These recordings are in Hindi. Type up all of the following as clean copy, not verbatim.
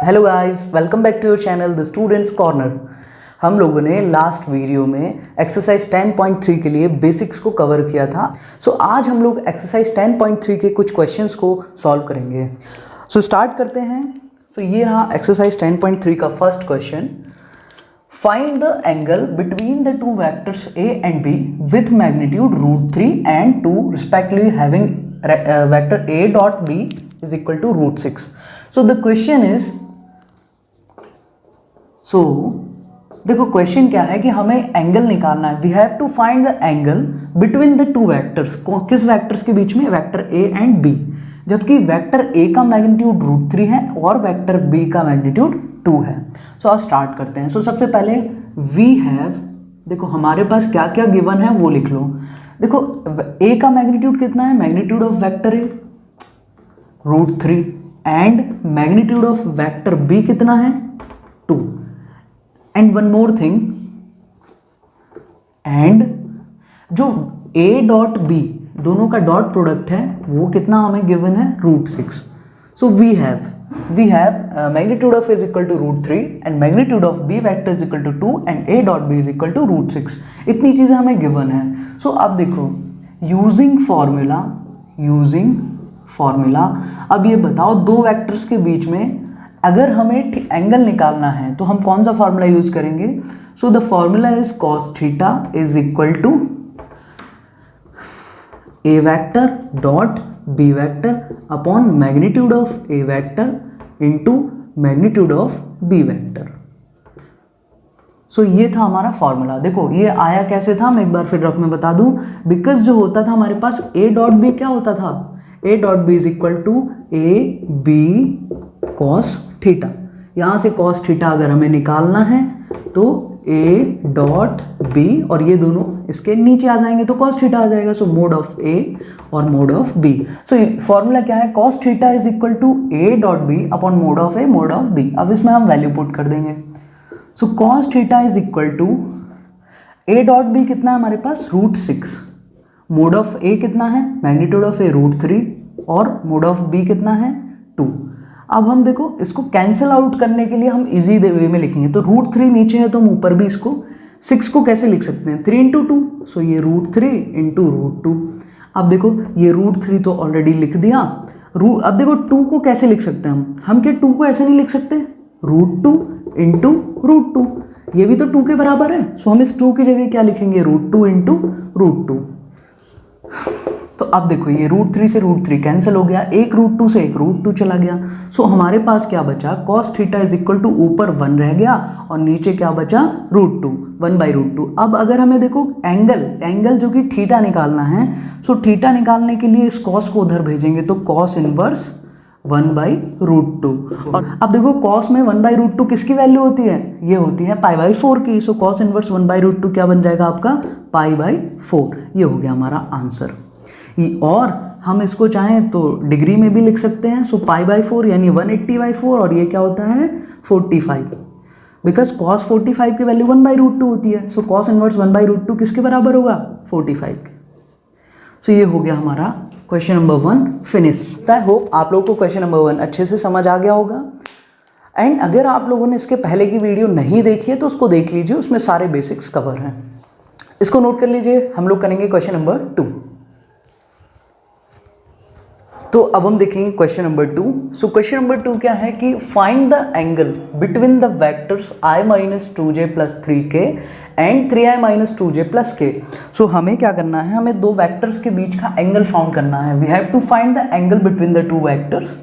Hello guys, welcome back to your channel the students corner. हम लोगों ने लास्ट वीडियो में एक्सरसाइज 10.3 के लिए बेसिक्स को कवर किया था। आज हम लोग एक्सरसाइज 10.3 के कुछ क्वेश्चंस को सॉल्व करेंगे। स्टार्ट करते हैं। ये रहा एक्सरसाइज 10.3 का first question. Find the angle between the two vectors a and b with magnitude √3 and 2 respectively having vector a dot b is equal to √6. So the question is, देखो क्वेश्चन क्या है कि हमें एंगल निकालना है। We have to find the angle between the two vectors. किस वेक्टर्स के बीच में? Vector a and b। जबकि वेक्टर a का मैग्नीट्यूड √3 है और वेक्टर b का मैग्नीट्यूड 2 है। अब स्टार्ट करते हैं। सबसे पहले वी हैव, देखो हमारे पास क्या क्या गिवन है वो लिख लो। देखो a का मैग्नीट्यूड कितना है? Magnitude of vector a √3 and magnitude of vector b कितना है? 2। And one more thing, and जो a डॉट b दोनों का डॉट प्रोडक्ट है वो कितना हमें गिवन है? √6। So we have magnitude of a is equal to √3 and magnitude of b vector is equal to 2 and a dot b is equal to √6। इतनी चीज़ें हमें गिवन है। अब देखो यूजिंग फॉर्मूला, अब ये बताओ दो वेक्टर्स के बीच में अगर हमें एंगल निकालना है तो हम कौन सा फॉर्मूला यूज करेंगे? The formula is cos theta is equal to a vector dot b vector upon magnitude of a vector into magnitude of b vector. ये था हमारा फॉर्मूला। देखो ये आया कैसे था, मैं एक बार फिर रफ में बता दूं। बिकॉज जो होता था हमारे पास a डॉट b क्या होता था? a dot b is equal to a b cos theta. यहाँ से cos थीटा अगर हमें निकालना है तो a डॉट b और ये दोनों इसके नीचे आ जाएंगे तो cos थीटा आ जाएगा। मोड ऑफ a और मोड ऑफ b। फॉर्मूला क्या है? cos theta is equal to a dot b upon mode of a mod of b। अब इसमें हम वैल्यू पुट कर देंगे। cos theta is equal to a dot b कितना है हमारे पास? √6। मोड ऑफ a कितना है? मैग्नीट्यूड ऑफ a √3 और मोड ऑफ b कितना है? 2। अब हम देखो इसको कैंसिल आउट करने के लिए हम इजी वे में लिखेंगे। तो √3 नीचे है तो हम ऊपर भी इसको 6 को कैसे लिख सकते हैं? 3 × 2। ये √3 × √2। अब देखो ये √3 तो ऑलरेडी लिख दिया। अब देखो 2 को कैसे लिख सकते हैं हम क्या 2 को ऐसे नहीं लिख सकते? √2 × √2, ये भी तो 2 के बराबर है। हम इस 2 की जगह क्या लिखेंगे? √2 × √2। तो अब देखो ये √3 से √3 कैंसिल हो गया, एक √2 से एक √2 चला गया। हमारे पास क्या बचा? cos theta is equal to ऊपर 1 रह गया और नीचे क्या बचा? √2, 1/√2। अब अगर हमें देखो एंगल जो कि थीटा निकालना है, थीटा निकालने के लिए इस cos को उधर भेजेंगे तो cos इनवर्स 1/√2। और अब देखो cos में 1/√2 किसकी वैल्यू होती है? ये होती है π/4 की। cos इनवर्स 1/√2 क्या बन जाएगा आपका? π/4। ये हो गया हमारा आंसर। और हम इसको चाहें तो डिग्री में भी लिख सकते हैं। π/4 यानी 180/4 और ये क्या होता है? 45। बिकॉज cos 45 की वैल्यू 1/√2 होती है। cos इनवर्स 1/√2 किसके बराबर होगा? 45 के। ये हो गया हमारा question number 1 finish. I hope आप लोगों को क्वेश्चन नंबर 1 अच्छे से समझ आ गया होगा। एंड अगर आप लोगों ने इसके पहले की वीडियो नहीं देखी है तो उसको देख लीजिए, उसमें सारे बेसिक्स कवर हैं। इसको नोट कर लीजिए। हम लोग करेंगे क्वेश्चन नंबर 2। तो अब हम देखेंगे क्वेश्चन नंबर 2। क्वेश्चन नंबर 2 क्या है कि find the angle between the vectors i-2j + 3k and 3i-2j + k। हमें क्या करना है? हमें दो वेक्टर्स के बीच का एंगल फाउंड करना है। We have to find the angle between the two vectors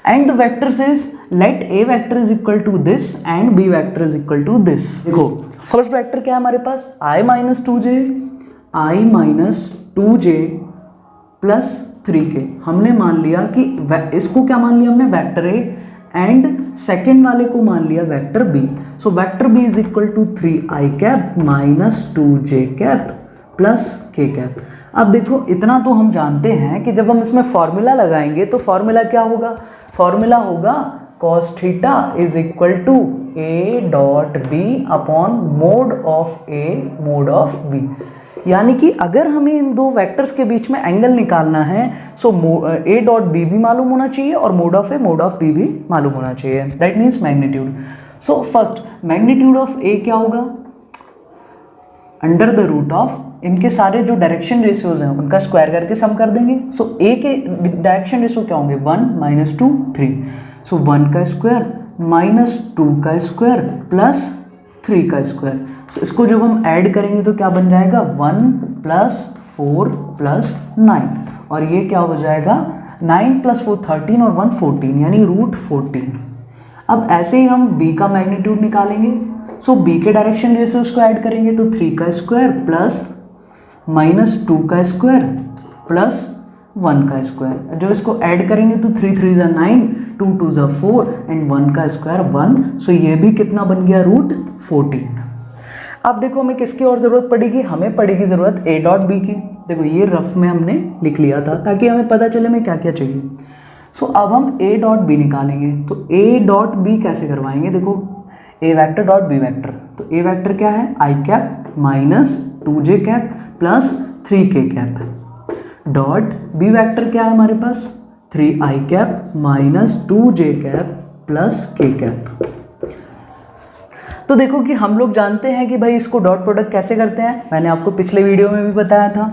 and the vectors is let a vector is equal to this and b vector is equal to this. देखो फर्स्ट वेक्टर क्या है हमारे पास? i-2j + 3k। हमने मान लिया कि इसको क्या मान लिया हमने? वेक्टर a एंड सेकेंड वाले को मान लिया vector b। Vector b is equal to 3i cap - 2j cap + k cap. अब देखो इतना तो हम जानते हैं कि जब हम इसमें फॉर्मूला लगाएंगे तो फॉर्मूला क्या होगा? फॉर्मूला होगा cos theta is equal to a dot b upon mode of a mod of b। यानी कि अगर हमें इन दो वेक्टर्स के बीच में एंगल निकालना है सो ए डॉट बी भी मालूम होना चाहिए और mode of A mode of B भी मालूम होना चाहिए, that means magnitude. So first magnitude of A क्या होगा, अंडर द रूट ऑफ इनके सारे जो डायरेक्शन रेशियोज हैं उनका स्क्वायर करके सम कर देंगे। सो ए के डायरेक्शन रेशियो क्या होंगे, 1 - 2 3, सो 1 का स्क्वायर माइनस 2 का स्क्वायर प्लस 3 का स्क्वायर। तो इसको जब हम ऐड करेंगे तो क्या बन जाएगा, 1 + 4 + 9 और ये क्या हो जाएगा 9 + 4 13 और 1 14 यानी √14। अब ऐसे ही हम b का मैग्नीट्यूड निकालेंगे। सो b के डायरेक्शन रेशियोज को ऐड करेंगे तो 3 का स्क्वायर प्लस -2 का स्क्वायर प्लस 1 का स्क्वायर। जब इसको ऐड करेंगे तो 3 3 = 9, 2 2 = 4 एंड 1 का स्क्वायर 1। सो ये भी कितना बन गया, √14। अब देखो हमें किसकी और ज़रूरत पड़ेगी, हमें पड़ेगी ज़रूरत a डॉट बी की। देखो ये रफ में हमने लिख लिया था ताकि हमें पता चले हमें क्या क्या चाहिए। सो अब हम a डॉट बी निकालेंगे। तो a डॉट बी कैसे करवाएंगे, देखो a vector dot b vector. तो a वेक्टर क्या है, i cap minus 2j cap plus 3k cap dot b vector क्या है हमारे पास, 3i cap minus 2j cap plus k cap. तो देखो कि हम लोग जानते हैं कि भाई इसको डॉट प्रोडक्ट कैसे करते हैं, मैंने आपको पिछले वीडियो में भी बताया था।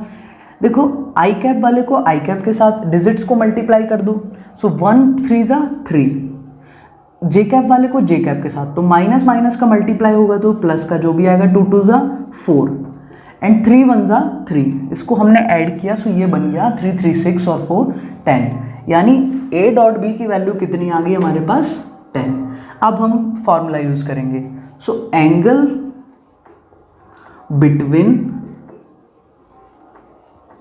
देखो आई कैप वाले को आई कैप के साथ डिजिट्स को मल्टीप्लाई कर दो। सो 1 3 = 3, जे कैप वाले को जे कैप के साथ, तो माइनस माइनस का मल्टीप्लाई होगा तो प्लस का जो भी आएगा, 2 2 = 4 एंड 3 1 = 3। इसको हमने ऐड किया सो ये बन गया 3 3 6 और 4 10, यानी a डॉट बी की वैल्यू कितनी आ गई हमारे पास, 10। अब हम फॉर्मूला यूज करेंगे। So angle between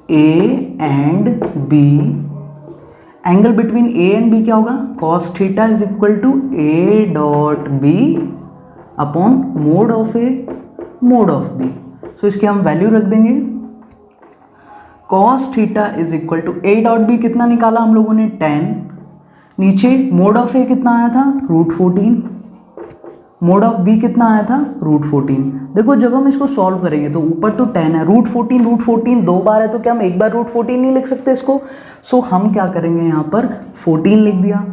A and B, angle between A and B क्या होगा, cos θ = a dot B upon mode of A mode of B. So इसकी हम वैल्यू रख देंगे, cos θ = a डॉट बी कितना निकाला हम लोगों ने 10, नीचे मोड ऑफ ए कितना आया था √14, मोड ऑफ बी कितना आया था √14। देखो जब हम इसको सॉल्व करेंगे तो ऊपर तो 10 है, √14 2 बार है तो क्या हम एक बार √14 नहीं लिख सकते इसको। सो हम क्या करेंगे, यहाँ पर 14 लिख दिया,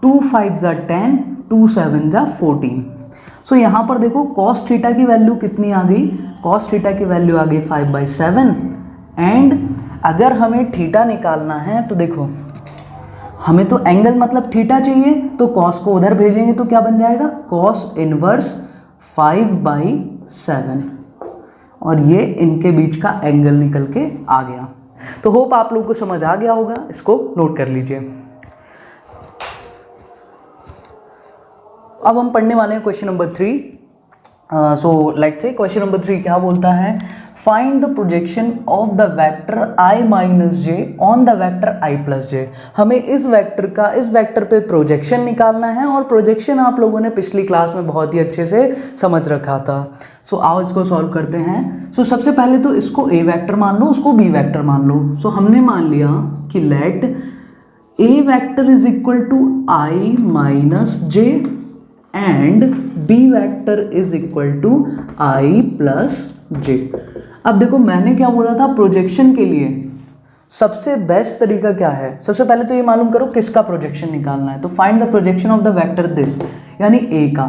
2 5 = 10, 2 7 = 14। सो यहाँ पर देखो cos θ की वैल्यू कितनी आ गई, cos θ की वैल्यू आ गई 5/7 एंड अगर हमें थीटा निकालना है तो देखो हमें तो एंगल मतलब थीटा चाहिए, तो cos को उधर भेजेंगे तो क्या बन जाएगा, cos इनवर्स 5/7 और ये इनके बीच का एंगल निकल के आ गया। तो होप आप लोगों को समझ आ गया होगा, इसको नोट कर लीजिए। अब हम पढ़ने वाले हैं question number 3। So let's say question number 3 क्या बोलता है, find the projection of the vector i - j on the vector i + j। हमें इस वेक्टर का इस वेक्टर पे प्रोजेक्शन निकालना है और प्रोजेक्शन आप लोगों ने पिछली क्लास में बहुत ही अच्छे से समझ रखा था। सो आओ इसको सॉल्व करते हैं। सो सबसे पहले तो इसको a वेक्टर मान लो, उसको b वेक्टर मान लो। सो हमने मान लिया कि let a vector = i - j and b vector = i + j। अब देखो मैंने क्या बोला था, प्रोजेक्शन के लिए सबसे बेस्ट तरीका क्या है, सबसे पहले तो ये मालूम करो किसका प्रोजेक्शन निकालना है। तो find the projection of the vector this, यानी a का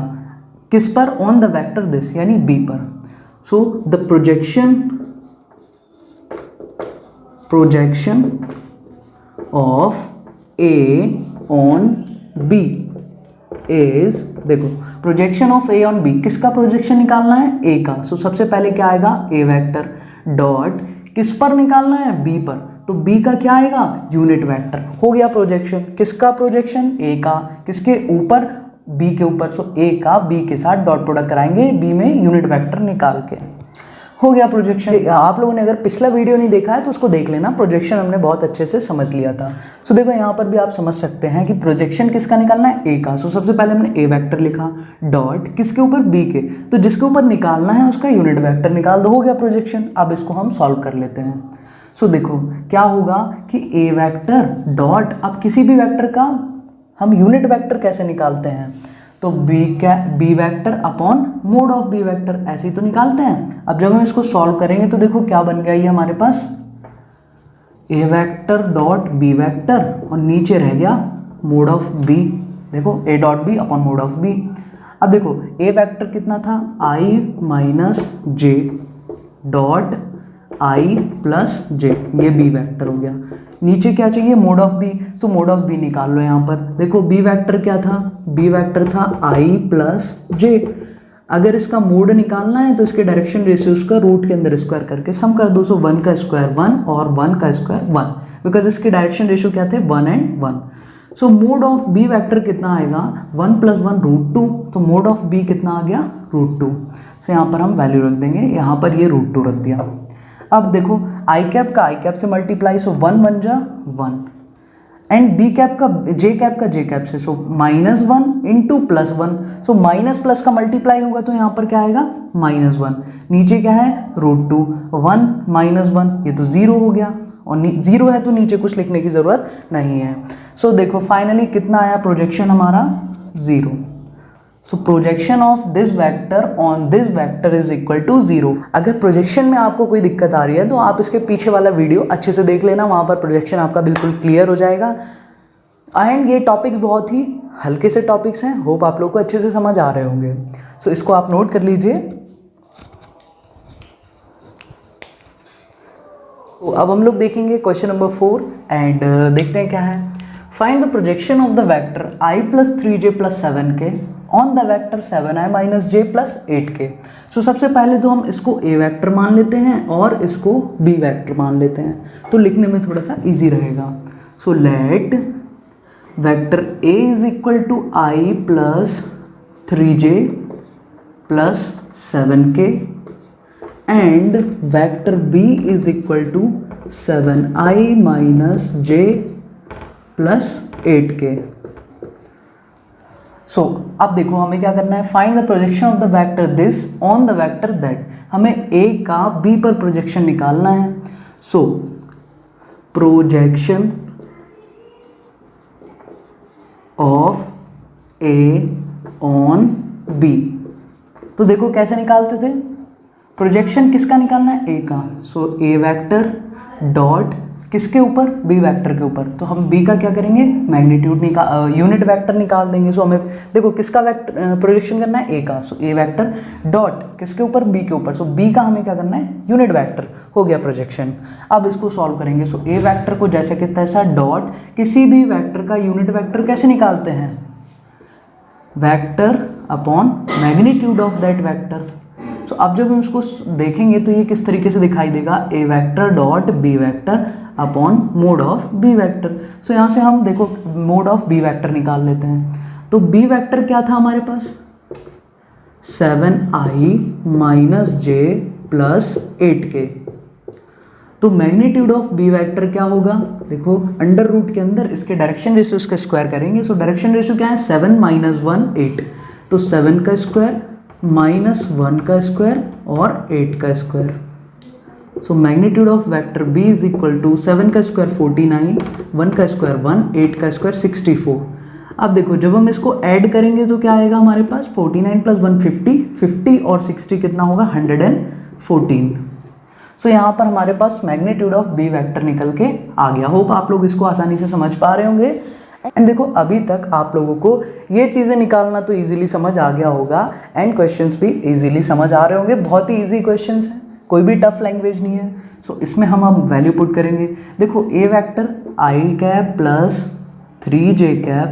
किस पर, ऑन द वेक्टर दिस यानी b पर। So the projection of a on b is, देखो projection of A on B, किसका प्रोजेक्शन निकालना है, ए का। सो सबसे पहले क्या आएगा, ए वेक्टर डॉट किस पर निकालना है, बी पर, तो बी का क्या आएगा, यूनिट वेक्टर। हो गया प्रोजेक्शन, किसका प्रोजेक्शन, ए का, किसके ऊपर, बी के ऊपर। सो ए का बी के साथ डॉट प्रोडक्ट कराएंगे बी में यूनिट वेक्टर निकाल के, हो गया प्रोजेक्शन। आप लोगों ने अगर पिछला वीडियो नहीं देखा है तो उसको देख लेना, प्रोजेक्शन हमने बहुत अच्छे से समझ लिया था। सो देखो यहाँ पर भी आप समझ सकते हैं कि प्रोजेक्शन किसका निकालना है, ए का। सो सबसे पहले हमने ए वेक्टर लिखा डॉट किसके ऊपर, बी के, तो जिसके ऊपर निकालना है उसका यूनिट वेक्टर निकाल दो, हो गया प्रोजेक्शन। अब इसको हम सॉल्व कर लेते हैं। सो देखो क्या होगा कि ए वेक्टर डॉट, अब किसी भी वेक्टर का हम यूनिट वेक्टर कैसे निकालते हैं, तो B vector upon mode of B vector, ऐसे ही तो निकालते हैं। अब जब हम इसको सॉल्व करेंगे तो देखो क्या बन गया ये हमारे पास, A vector dot B vector और नीचे रह गया मोड ऑफ बी। देखो A dot B upon mode of B. अब देखो ए वेक्टर कितना था, I minus J dot I plus J, ये बी वेक्टर हो गया। नीचे क्या चाहिए, मोड ऑफ बी, तो मोड ऑफ बी निकाल लो यहाँ पर। देखो बी वेक्टर क्या था, बी वेक्टर था आई प्लस जे। अगर इसका मोड निकालना है तो इसके डायरेक्शन रेशियोज का रूट के अंदर स्क्वायर करके सम कर दो। सो 1 का स्क्वायर 1 और 1 का स्क्वायर 1, बिकॉज इसके डायरेक्शन रेशियो क्या थे, 1 and 1। So mod of B vector कितना आएगा, 1 + 1 √2, तो मोड ऑफ बी कितना आ गया, √2। सो यहाँ पर हम वैल्यू रख देंगे, यहाँ पर ये √2 रख दिया। अब देखो आई कैप का आई कैप से मल्टीप्लाई, सो 1 1 जा 1 एंड बी कैप का जे कैप से, सो -1 इंटू +1, सो माइनस प्लस का मल्टीप्लाई होगा तो यहाँ पर क्या आएगा, -1। नीचे क्या है, √2, 1 - 1 ये तो 0 हो गया, और 0 है तो नीचे कुछ लिखने की ज़रूरत नहीं है। सो देखो फाइनली कितना आया प्रोजेक्शन हमारा, 0। So projection of this vector on this vector is equal to 0। अगर प्रोजेक्शन में आपको कोई दिक्कत आ रही है तो आप इसके पीछे वाला वीडियो अच्छे से देख लेना, वहाँ पर प्रोजेक्शन आपका बिल्कुल क्लियर हो जाएगा। एंड ये टॉपिक्स बहुत ही हल्के से टॉपिक्स हैं, होप आप लोग को अच्छे से समझ आ रहे होंगे। सो इसको आप नोट कर लीजिए। तो अब हम लोग देखेंगे क्वेश्चन नंबर 4 एंड देखते हैं क्या है। Find the projection of the vector i + 3j + 7k on the vector 7i - j + 8k। सो सबसे पहले तो हम इसको a वेक्टर मान लेते हैं और इसको b वेक्टर मान लेते हैं, तो लिखने में थोड़ा सा इजी रहेगा। So let vector a is equal to i + 3j + 7k and vector b is equal to 7i - j + 8k। सो अब देखो हमें क्या करना है, find the projection of the vector this on the vector that. हमें a का b पर प्रोजेक्शन निकालना है। So projection of a on b, तो देखो कैसे निकालते थे, प्रोजेक्शन किसका निकालना है, a का। सो a वेक्टर डॉट किसके ऊपर, b वेक्टर के ऊपर, तो हम b का क्या करेंगे, मैग्नीट्यूड यूनिट वेक्टर निकाल देंगे। सो हमें देखो किसका वेक्टर प्रोजेक्शन करना है, a का। सो a वेक्टर डॉट किसके ऊपर, b के ऊपर। सो b का हमें क्या करना है, यूनिट वेक्टर, हो गया प्रोजेक्शन। अब इसको सॉल्व करेंगे। सो a वेक्टर को जैसे कि तैसा डॉट किसी भी वेक्टर का यूनिट वेक्टर कैसे निकालते हैं, vector upon magnitude of that vector. So अब जब हम इसको देखेंगे तो ये किस तरीके से दिखाई देगा, a vector dot b vector upon mode of b vector. So यहाँ से हम देखो मोड ऑफ b वेक्टर निकाल लेते हैं। तो b वेक्टर क्या था हमारे पास, 7i - j + 8k। तो मैग्नीट्यूड ऑफ b वेक्टर क्या होगा, देखो अंडर रूट के अंदर इसके डायरेक्शन रेशियो का स्क्वायर करेंगे। सो डायरेक्शन रेशियो क्या है, 7 - 1 8, तो 7 का स्क्वायर -1 का स्क्वायर और 8 का square. So magnitude of vector b is equal to 7 का स्क्वायर 49, 1 का स्क्वायर 1, 8 का स्क्वायर 64। अब देखो जब हम इसको ऐड करेंगे तो क्या आएगा हमारे पास, 49 + 1 50, 50 और 60 कितना होगा, 114। सो यहाँ पर हमारे पास मैग्नीट्यूड ऑफ b वेक्टर निकल के आ गया। होप आप लोग इसको आसानी से समझ पा रहे होंगे। एंड देखो अभी तक आप लोगों को ये चीज़ें निकालना तो इजीली समझ आ गया होगा एंड क्वेश्चंस भी इजीली समझ आ रहे होंगे। बहुत ही इजी क्वेश्चंस हैं, कोई भी टफ लैंग्वेज नहीं है। सो इसमें हम अब वैल्यू पुट करेंगे। देखो a vector i cap + 3j cap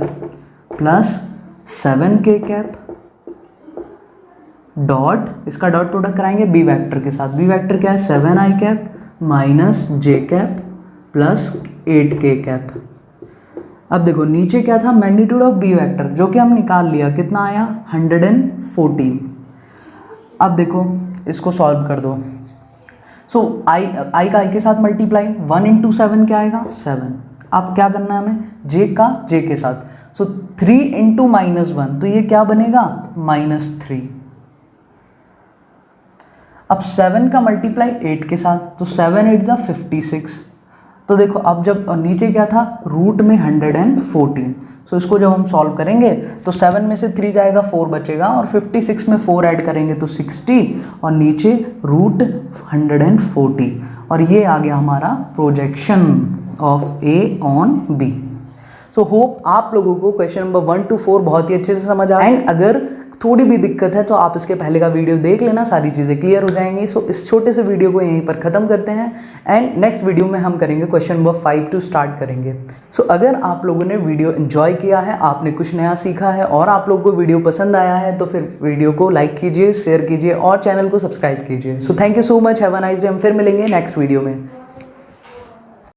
+ 7k cap dot, इसका डॉट प्रोडक्ट कराएंगे b वेक्टर के साथ। b वेक्टर क्या है, 7i cap - j cap + 8k cap. अब देखो नीचे क्या था, मैग्नीट्यूड ऑफ b वेक्टर, जो कि हम निकाल लिया, कितना आया, 114। अब देखो इसको सॉल्व कर दो। सो i का i के साथ मल्टीप्लाई, 1 × 7 क्या आएगा, 7। अब क्या करना है हमें, j का j के साथ। सो 3 × -1, तो ये क्या बनेगा, -3। अब 7 का मल्टीप्लाई 8 के साथ, तो 7 × 8 = 56। तो देखो अब जब नीचे क्या था, रूट में 114, सो इसको जब हम सॉल्व करेंगे तो 7 में से 3 जाएगा, 4 बचेगा, और 56 में 4 ऐड करेंगे तो 60, और नीचे रूट 140, और ये आ गया हमारा projection of A on B. So hope आप लोगों को क्वेश्चन नंबर 1 to 4 बहुत ही अच्छे से समझ आ, एंड अगर थोड़ी भी दिक्कत है तो आप इसके पहले का वीडियो देख लेना, सारी चीज़ें क्लियर हो जाएंगी। सो इस छोटे से वीडियो को यहीं पर ख़त्म करते हैं, एंड नेक्स्ट वीडियो में हम करेंगे क्वेश्चन नंबर 5 टू स्टार्ट करेंगे। सो अगर आप लोगों ने वीडियो एंजॉय किया है, आपने कुछ नया सीखा है और आप लोगों को वीडियो पसंद आया है, तो फिर वीडियो को लाइक कीजिए, शेयर कीजिए और चैनल को सब्सक्राइब कीजिए। So thank you so much, have a nice day. हम फिर मिलेंगे नेक्स्ट वीडियो में।